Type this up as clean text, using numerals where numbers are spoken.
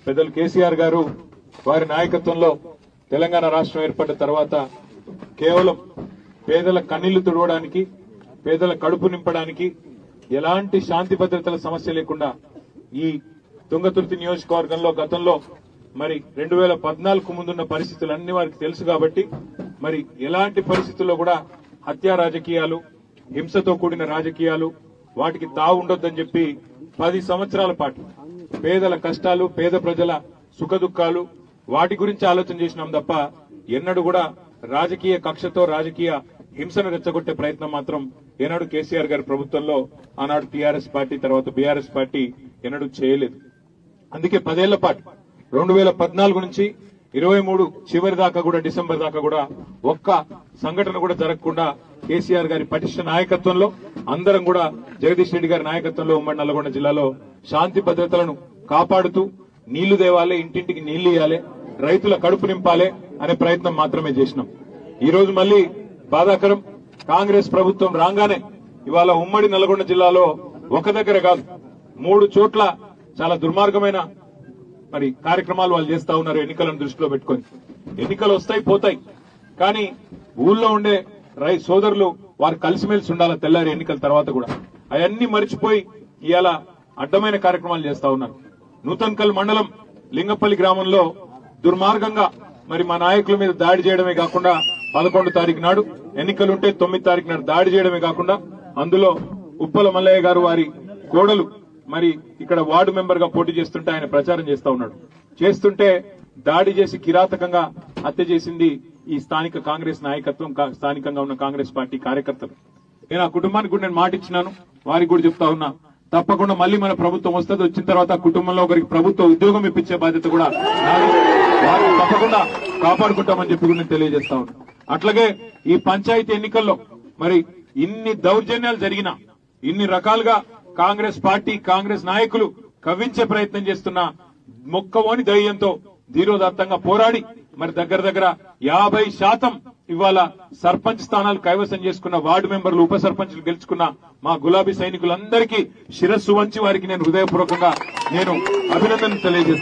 పెద్దలు కేసీఆర్ గారు వారి నాయకత్వంలో తెలంగాణ రాష్ట్రం ఏర్పడిన తర్వాత కేవలం పేదల కన్నీళ్లు తుడవడానికి, పేదల కడుపు నింపడానికి, ఎలాంటి శాంతి భద్రతల సమస్య లేకుండా ఈ తుంగతుర్తి నియోజకవర్గంలో గతంలో మరి 2014 ముందున్న పరిస్థితులన్నీ వారికి తెలుసు కాబట్టి మరి ఎలాంటి పరిస్థితుల్లో కూడా హత్యా రాజకీయాలు, హింసతో కూడిన రాజకీయాలు వాటికి తావు ఉండొద్దని చెప్పి 10 సంవత్సరాల పాటు పేదల కష్టాలు, పేద ప్రజల సుఖదుఖాలు వాటి గురించి ఆలోచన చేసినాం తప్ప ఎన్నడూ కూడా రాజకీయ కక్షతో రాజకీయ హింసను రెచ్చగొట్టే ప్రయత్నం మాత్రం ఏనాడు కేసీఆర్ గారి ప్రభుత్వంలో ఆనాడు టీఆర్ఎస్ పార్టీ తర్వాత బీఆర్ఎస్ పార్టీ ఎన్నడూ చేయలేదు. అందుకే 10 ఏళ్ల పాటు 2014 నుంచి 23 చివరి దాకా కూడా, డిసెంబర్ దాకా కూడా ఒక్క సంఘటన కూడా జరగకుండా కేసీఆర్ గారి పటిష్ట నాయకత్వంలో అందరం కూడా జగదీష్ రెడ్డి గారి నాయకత్వంలో ఉమ్మడి నల్గొండ జిల్లాలో శాంతి భద్రతలను కాపాడుతూ నీళ్లు తేవాలి, ఇంటింటికి నీళ్లు ఇవ్వాలి, రైతుల కడుపు నింపాలి అనే ప్రయత్నం మాత్రమే చేసినాం. ఈ రోజు మళ్లీ బాధాకరం, కాంగ్రెస్ ప్రభుత్వం రాగానే ఇవాళ ఉమ్మడి నల్గొండ జిల్లాలో ఒక దగ్గర కాదు 3 చోట్ల చాలా దుర్మార్గమైన మరి కార్యక్రమాలు వాళ్ళు చేస్తా ఉన్నారు. ఎన్నికలను దృష్టిలో పెట్టుకొని ఎన్నికలు వస్తాయి పోతాయి, కానీ ఊళ్ళో ఉండే సోదరులు వారు కలిసిమెలిసి ఉండాలి. తెల్లారి ఎన్నికల తర్వాత కూడా అవన్నీ మరిచిపోయి ఇవాళ అడ్డమైన కార్యక్రమాలు చేస్తా ఉన్నారు. నూతన్కల్ మండలం లింగపల్లి గ్రామంలో దుర్మార్గంగా మరి మా నాయకుల మీద దాడి చేయడమే కాకుండా 11 తారీఖు నాడు ఎన్నికలుంటే 9 తారీఖు నాడు దాడి చేయడమే కాకుండా అందులో ఉప్పల మల్లయ్య గారు వారి కోడలు మరి ఇక్కడ వార్డు మెంబర్ గా పోటీ చేస్తుంటే ఆయన ప్రచారం చేస్తా ఉన్నాడు. చేస్తుంటే దాడి చేసి కిరాతకంగా హత్య చేసింది ఈ స్థానిక కాంగ్రెస్ నాయకత్వం, స్థానికంగా ఉన్న కాంగ్రెస్ పార్టీ కార్యకర్తలు. నేను ఆ కుటుంబానికి కూడా నేను మాట ఇచ్చినాను, వారికి కూడా చెప్తా ఉన్నా, తప్పకుండా మళ్లీ మన ప్రభుత్వం వస్తుంది. వచ్చిన తర్వాత ఆ కుటుంబంలో ఒకరికి ప్రభుత్వ ఉద్యోగం ఇప్పించే బాధ్యత కూడా వారిని తప్పకుండా కాపాడుకుంటామని చెప్పి కూడా నేను తెలియజేస్తా ఉన్నా. అట్లాగే ఈ పంచాయతీ ఎన్నికల్లో మరి ఇన్ని దౌర్జన్యాలు జరిగినా, ఇన్ని రకాలుగా కాంగ్రెస్ పార్టీ, కాంగ్రెస్ నాయకులు కవ్వించే ప్రయత్నం చేస్తున్న మొక్కవోని ధైర్యంతో ధీరోదాత్తంగా పోరాడి మరి దగ్గర 50% ఇవాళ సర్పంచ్ స్థానాలు కైవసం చేసుకున్న, వార్డు మెంబర్లు, ఉప సర్పంచ్లు గెలుచుకున్న మా గులాబీ సైనికులందరికీ శిరస్సు వంచి వారికి నేను హృదయపూర్వకంగా నేను అభినందనలు తెలియజేస్తాను.